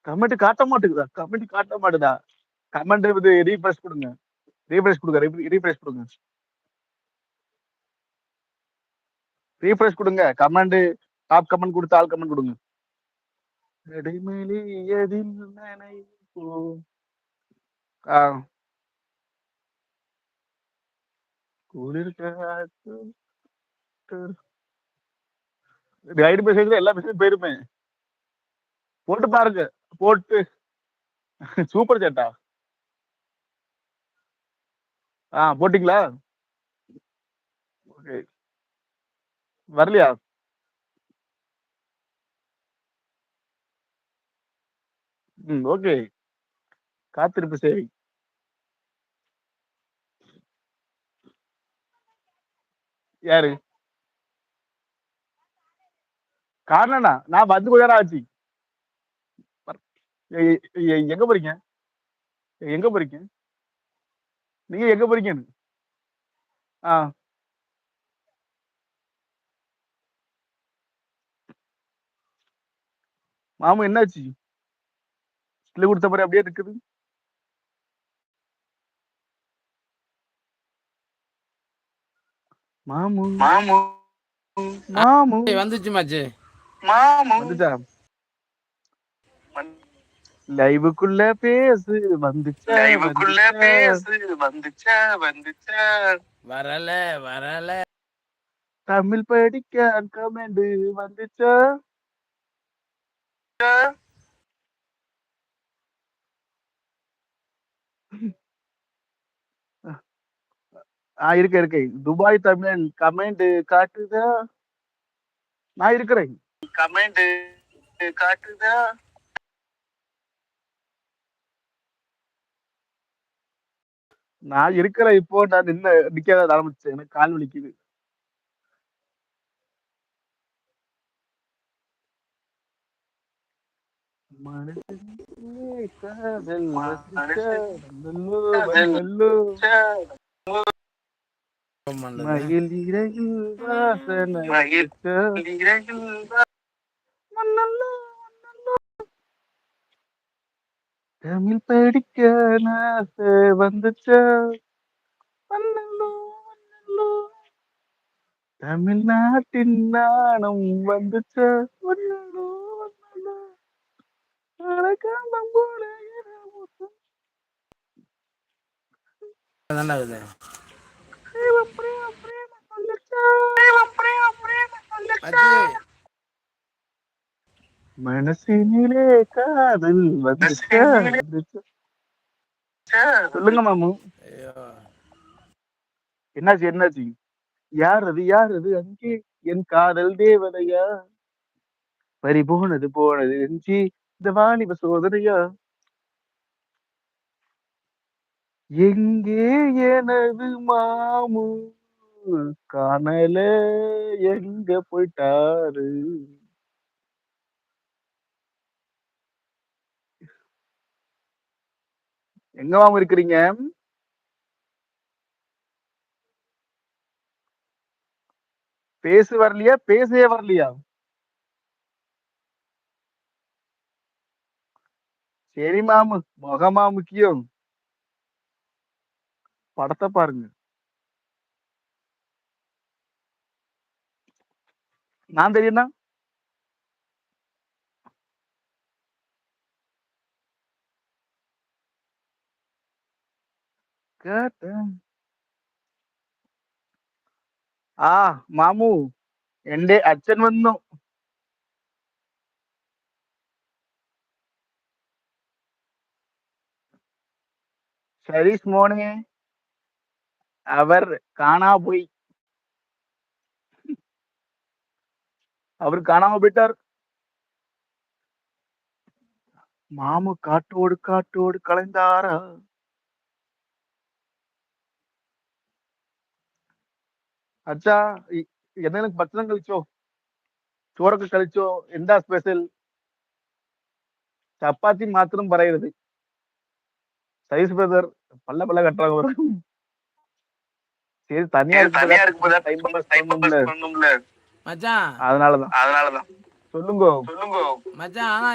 Comment காட்ட மாட்டேங்குதா? Comment காட்ட மாட்டுதா? Comment இது ரீஃப்ரெஷ் கொடுங்க. ரீஃப்ரெஷ் கொடுங்க. ரீஃப்ரெஷ் கொடுங்க. ரீஃப்ரெஷ் கொடுங்க. கமெண்ட் டாப் கமெண்ட் கொடுத்து ஆல் கமெண்ட் கொடுங்க. இடைமேலியதில் நனைப்போம். குளிர் காற்று ரைடு மெசேஜ்ல எல்லா மெசேஜ் போயிருமே. போட்டு பாருங்க. போட்டு சூப்பர் சேட்டா. போட்டீங்களா? ஓகே. வரலையா? ஓகே. காத்திருப்பு சேவை. யாரு? காரணம்னா நான் வந்து கொஞ்ச நேரம் ஆச்சு. எங்க போறீங்க? எங்க போறீங்க? நீங்க எங்க போறீங்கன்னு? மாமு என்னாச்சு? ஸ்டில் கொடுத்த மாதிரி அப்படியே இருக்குது. மாமு மாமு மாமு வந்துச்சு மாச்சு. மாமு வந்துச்சா? லைவுக்குள்ள பேசு வந்துச்சா? லைவுக்குள்ள பேசு வந்துச்சா? வந்துச்சா? வரல வரல. தமிழ் படிக்க கமெண்ட் வந்துச்சா? இருக்கு. துபாய் தமிழன் கமெண்ட் காட்டுதா? நான் இருக்கிறேன். கமெண்ட் காட்டுதா? நான் இருக்கிறேன். இப்போ நான் நிக்க ஆரம்பிச்சேன். எனக்கு கால் வலிக்குது. மயில் இறகில் வாசனை தமிழ் படிக்க நாசை வந்துச்சா? தமிழ்நாட்டின் நாணம் வந்துச்சா? மனசினிலே காதல் வந்துச்சா? சொல்லுங்க மாமு. என்னாச்சு? யார் அது அங்கே என் காதல் தேவதையா? பறி போனது எஞ்சி இந்த வாலிப சோதனையா? எங்கே எனது மாமு காணல, எங்க போயிட்டாரு? எங்க மாமு இருக்கிறீங்க? பேசவே வரலையா? சரி மாமு, முகமா முக்கியம். படத்தை பாருங்க. நான் தெரியும்னா കേട്ടேன். മാമു എന്റെ അച്ഛൻ വന്നു. സരീഷ് മോനെ അവർ കാണാപോയി. அவர் காணாம போயிட்டார். மாமு காட்டோடு கலைந்தாரா? അച്ഛാ എന്തെങ്കിലും ഭക്ഷണം കഴിച്ചോ? ചോറൊക്കെ കഴിച്ചോ? എന്താ സ്പെഷ്യൽ? ചപ്പാത്തി മാത്രം പറയരുത്. சைஸ் பிரதர் பல்ல கட்டுறாங்க. சரி தனியா இருக்கு டைம் பாஸ் பண்ணணும்ல, மச்சான். அதனாலதான். சொல்லுங்க மச்சான்.